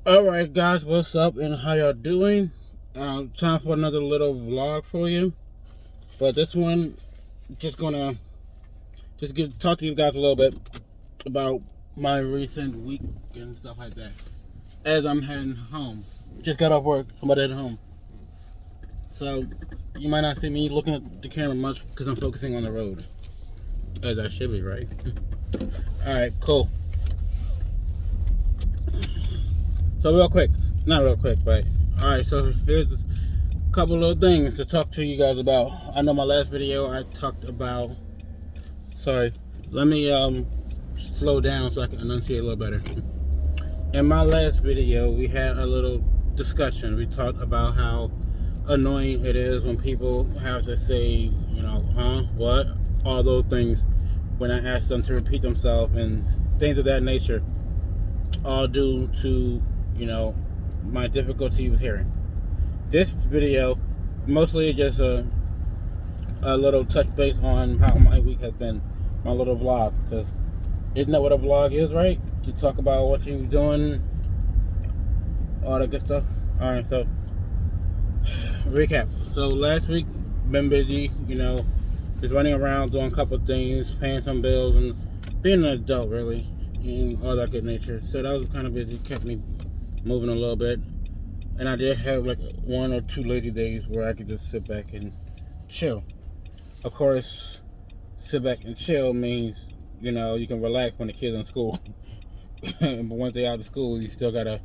Alright guys, what's up and how y'all doing? Time for another little vlog for you. But this one, just gonna talk to you guys a little bit about my recent week and stuff like that. As I'm heading home. Just got off work, I'm about to head home. So, you might not see me looking at the camera much because I'm focusing on the road. As I should be, right? Alright, cool. So not real quick, but alright, so here's a couple little things to talk to you guys about. I know my last video I talked about, sorry, let me slow down so I can enunciate a little better. In my last video, we had a little discussion. We talked about how annoying it is when people have to say, what, all those things when I ask them to repeat themselves and things of that nature, all due to, my difficulty with hearing. This video, mostly just a little touch base on how my week has been, my little vlog, because isn't that what a vlog is, right? To talk about what you're doing, all that good stuff. Alright, so, recap. So last week, been busy, just running around doing a couple of things, paying some bills, and being an adult, really, and all that good nature. So that was kind of busy, kept me moving a little bit. And I did have like 1 or 2 lazy days where I could just sit back and chill. Of course, sit back and chill means, you can relax when the kids in school. But once they're out of school, you still gotta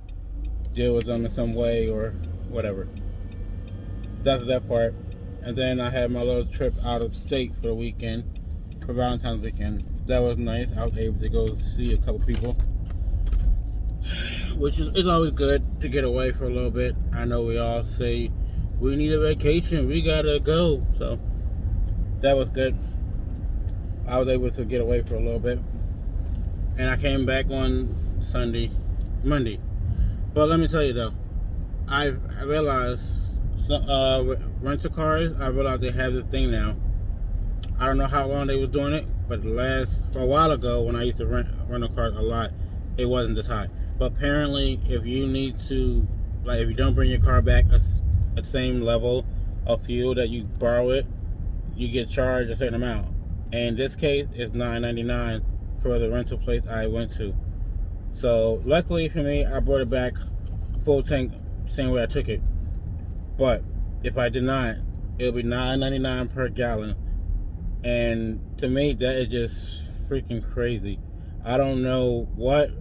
deal with them in some way or whatever. That's that part. And then I had my little trip out of state for the weekend, for Valentine's weekend. That was nice. I was able to go see a couple people, which is it's always good to get away for a little bit. I know we all say we need a vacation, we gotta go. So that was good. I was able to get away for a little bit, and I came back on Monday. But let me tell you though, I realized rental cars. I realized they have this thing now. I don't know how long they was doing it, but for a while ago when I used to rent rental cars a lot, it wasn't this high. But apparently, if you need to, like, if you don't bring your car back at the same level of fuel that you borrow it, you get charged a certain amount. And in this case, it's $9.99 for the rental place I went to. So luckily for me, I brought it back full tank, same way I took it. But if I did not, it'll be $9.99 per gallon. And to me, that is just freaking crazy. I don't know what.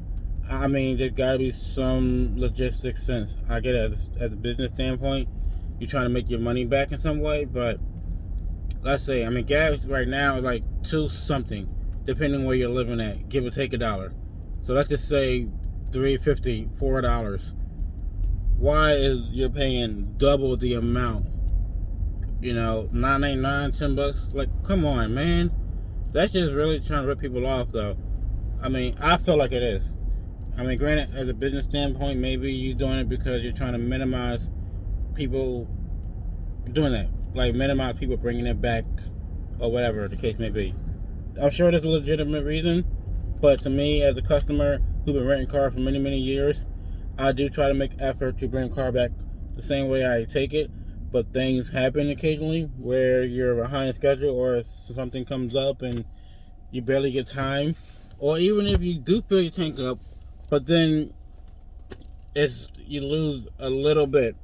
I mean, there's got to be some logistic sense. I get it as a business standpoint. You're trying to make your money back in some way, but let's say, gas right now is like 2 something, depending where you're living at, give or take $1. So let's just say $3.50, $4. Why is you're paying double the amount? $9.99, $10. Like, come on, man. That's just really trying to rip people off, though. I feel like it is. Granted, as a business standpoint, maybe you're doing it because you're trying to minimize people doing that. Like, minimize people bringing it back or whatever the case may be. I'm sure there's a legitimate reason, but to me, as a customer who's been renting cars for many, many years, I do try to make effort to bring a car back the same way I take it. But things happen occasionally where you're behind schedule or something comes up and you barely get time. Or even if you do fill your tank up, but then you lose a little bit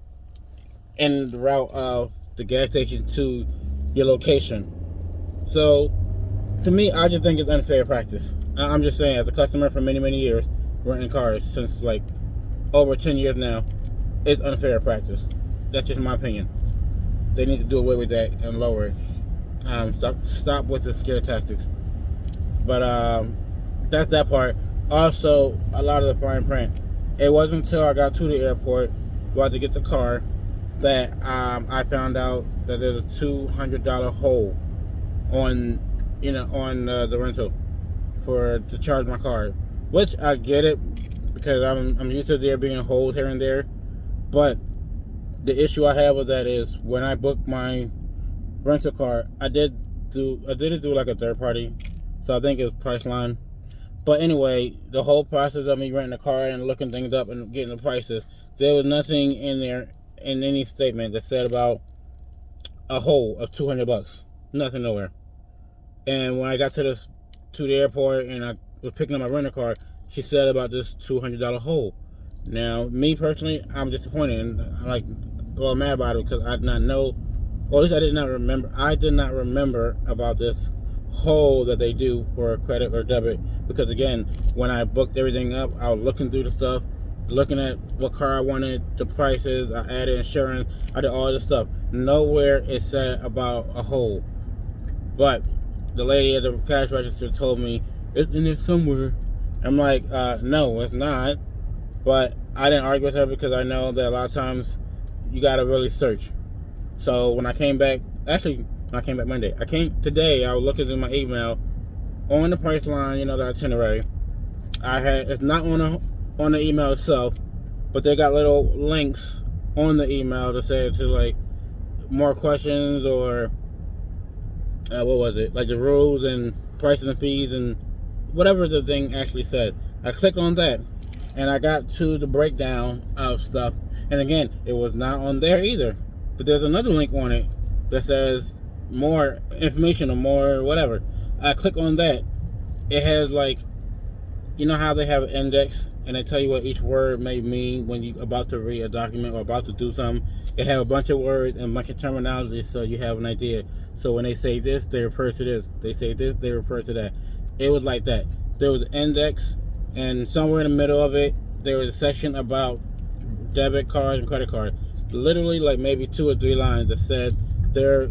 in the route of the gas station to your location. So to me, I just think it's unfair practice. I'm just saying, as a customer for many, many years, renting cars since like over 10 years now, it's unfair practice. That's just my opinion. They need to do away with that and lower it. Stop with the scare tactics. But that's that part. Also, a lot of the fine print. It wasn't until I got to the airport, about to get the car, that I found out that there's a $200 hole on the rental to charge my card. Which I get it, because I'm used to there being holes here and there. But the issue I have with that is when I booked my rental car, I did it through like a third party, so I think it was Priceline. But anyway, the whole process of me renting a car and looking things up and getting the prices, there was nothing in there in any statement that said about a hole of $200. Nothing nowhere. And when I got to the airport and I was picking up my rental car, she said about this $200 hole. Now, me personally, I'm disappointed and I'm like a little mad about it because I did not know, or at least I did not remember. I did not remember about this hole that they do for credit or debit because again, when I booked everything up, I was looking through the stuff, looking at what car I wanted, the prices, I added insurance, I did all this stuff. Nowhere it said about a hole. But the lady at the cash register told me it's in there somewhere. I'm like, no, it's not. But I didn't argue with her because I know that a lot of times you gotta really search. So when I came back, actually, I came back Monday. Today. I was looking in my email on the price line, the itinerary. It's not on the email itself, but they got little links on the email to say to like more questions or what was it? Like the rules and prices and fees and whatever the thing actually said. I clicked on that and I got to the breakdown of stuff. And again, it was not on there either. But there's another link on it that says more information or more whatever. I click on that. It has like, you know how they have an index and they tell you what each word may mean when you're about to read a document or about to do something. It have a bunch of words and a bunch of terminology so you have an idea. So when they say this, they refer to this. They say this, they refer to that. It was like that. There was an index, and somewhere in the middle of it, there was a section about debit cards and credit cards. Literally, like maybe 2 or 3 lines that said there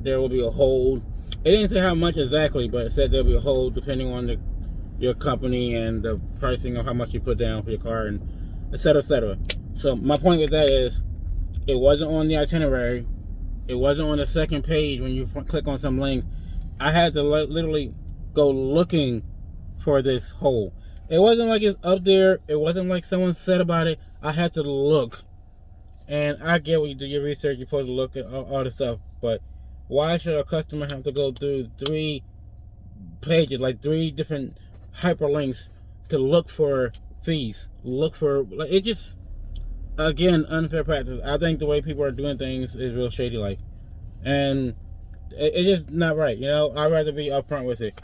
will be a hold. It didn't say how much exactly, but it said there'll be a hold depending on your company and the pricing of how much you put down for your car and et cetera, et cetera. So my point with that is, it wasn't on the itinerary. It wasn't on the second page when you click on some link. I had to literally go looking for this hole. It wasn't like it's up there. It wasn't like someone said about it. I had to look. And I get when you do your research, you're supposed to look at all the stuff. But why should a customer have to go through 3 pages, like 3 different hyperlinks to look for fees? Like, it just, again, unfair practice. I think the way people are doing things is real shady like. And it's just not right, I'd rather be upfront with it.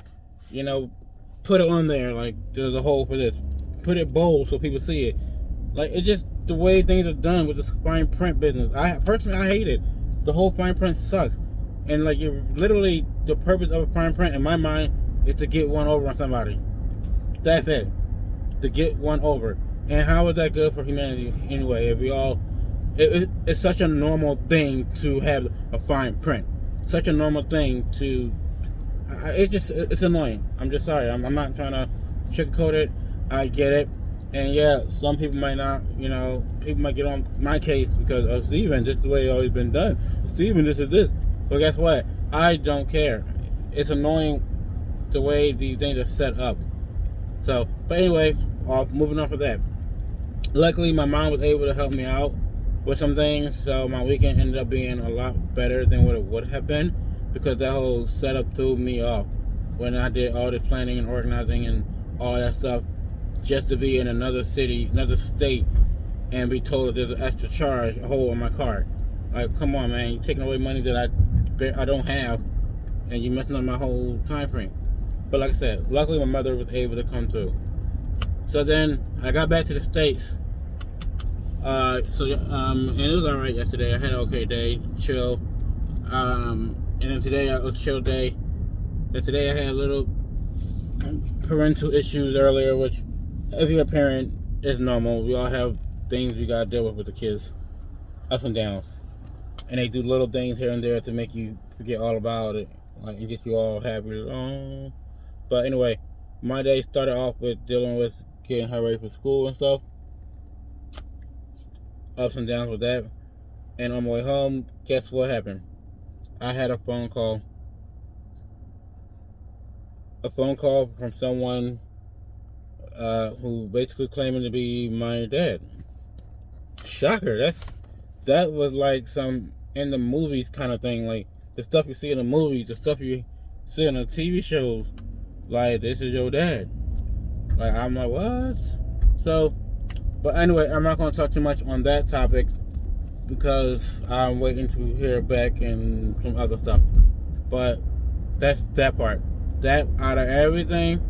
Put it on there, like, there's a hole for this. Put it bold so people see it. Like, it's just the way things are done with this fine print business. I hate it. The whole fine print sucks. And, like, you're literally, the purpose of a fine print, in my mind, is to get one over on somebody. That's it. To get one over. And how is that good for humanity anyway? If we all, it's such a normal thing to have a fine print. Such a normal thing to, it's annoying. I'm just sorry. I'm not trying to sugarcoat it. I get it. And yeah, some people might not, people might get on my case because of Steven, this is the way it's always been done. Steven, this is this. But guess what? I don't care. It's annoying the way these things are set up. So, but anyway, moving on from that. Luckily, my mom was able to help me out with some things, so my weekend ended up being a lot better than what it would have been because that whole setup threw me off when I did all this planning and organizing and all that stuff just to be in another city, another state, and be told that there's an extra charge, a hole in my car. Like, come on, man, you're taking away money that I don't have, and you're messing up my whole time frame. But like I said, luckily my mother was able to come through. So then I got back to the States. And it was alright yesterday. I had an okay day, chill. And then today it was a chill day. And today I had a little parental issues earlier, which if you're a parent, it's normal. We all have things we gotta deal with the kids, ups and downs. And they do little things here and there to make you forget all about it, like, and get you all happy. Oh. But anyway, my day started off with dealing with getting her ready for school and stuff. Ups and downs with that. And on my way home, guess what happened? I had a phone call. A phone call from someone who basically claiming to be my dad. Shocker. That was like some in the movies kind of thing. Like the stuff you see in the movies, the stuff you see on the TV shows. Like, this is your dad. Like, I'm like, what? So, but anyway, I'm not going to talk too much on that topic because I'm waiting to hear back and some other stuff. But that's that part. That, out of everything,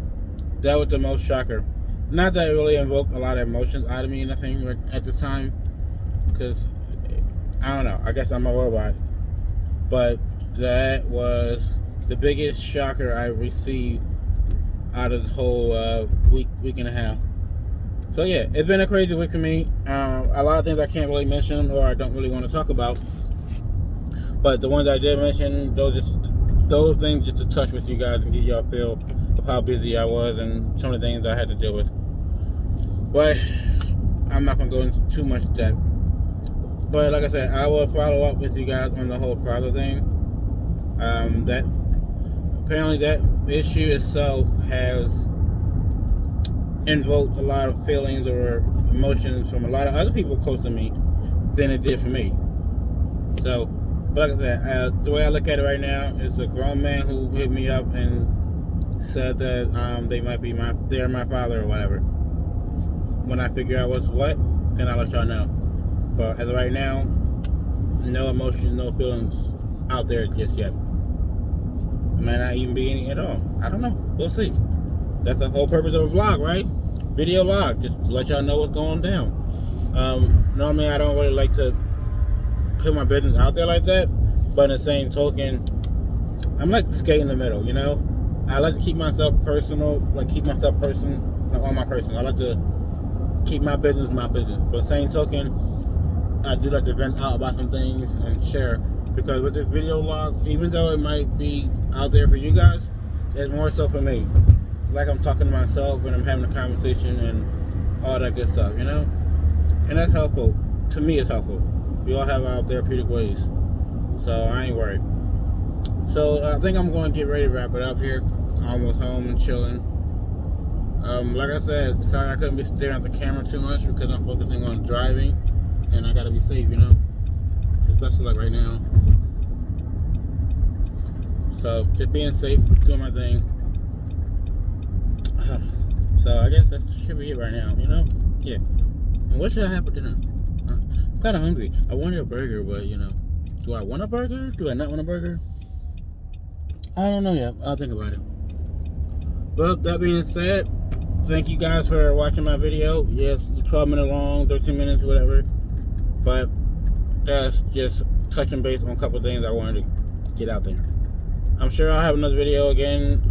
that was the most shocker. Not that it really invoked a lot of emotions out of me or nothing at this time, because I don't know, I guess I'm a robot. But that was the biggest shocker I received out of this whole week and a half. So yeah, it's been a crazy week for me. A lot of things I can't really mention or I don't really want to talk about. But the ones I did mention, those things just to touch with you guys and give y'all a feel of how busy I was and some of the things I had to deal with. But I'm not going to go into too much depth. But like I said, I will follow up with you guys on the whole Prada thing. That apparently that issue itself has invoked a lot of feelings or emotions from a lot of other people close to me than it did for me. So, but like I said, the way I look at it right now is a grown man who hit me up and said that they're my father or whatever. When I figure out what's what, then I'll let y'all know. But as of right now, no emotions, no feelings out there just yet. Might not even be any at all. I don't know. We'll see. That's the whole purpose of a vlog, right? Video log, just to let y'all know what's going down. Normally I don't really like to put my business out there like that, but in the same token, I'm like skating in the middle, you know? I like to keep myself personal, on my person. I like to keep my business, but the same token, I do like to vent out about some things and share, because with this video log, even though it might be out there for you guys, it's more so for me. Like I'm talking to myself when I'm having a conversation and all that good stuff, you know? And that's helpful. To me, it's helpful. We all have our therapeutic ways. So I ain't worried. So I think I'm going to get ready to wrap it up here. Almost home and chilling. Like I said, sorry I couldn't be staring at the camera too much because I'm focusing on driving. And I got to be safe, you know? Especially like right now. So just being safe, doing my thing. So I guess that should be it right now, you know? Yeah. And what should I have for dinner? I'm kind of hungry. I wanted a burger, but you know, do I want a burger? Do I not want a burger? I don't know yet. I'll think about it. Well, that being said, thank you guys for watching my video. Yes, 12 minutes long, 13 minutes, whatever. But that's just touching base on a couple of things I wanted to get out there. I'm sure I'll have another video again.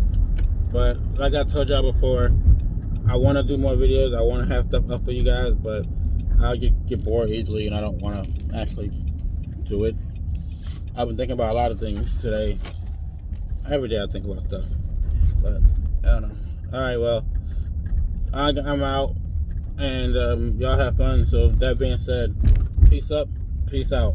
But like I told y'all before, I want to do more videos. I want to have stuff up for you guys, but I'll get bored easily, and I don't want to actually do it. I've been thinking about a lot of things today. Every day I think about stuff, but I don't know. All right, well, I'm out, and y'all have fun. So that being said, peace up, peace out.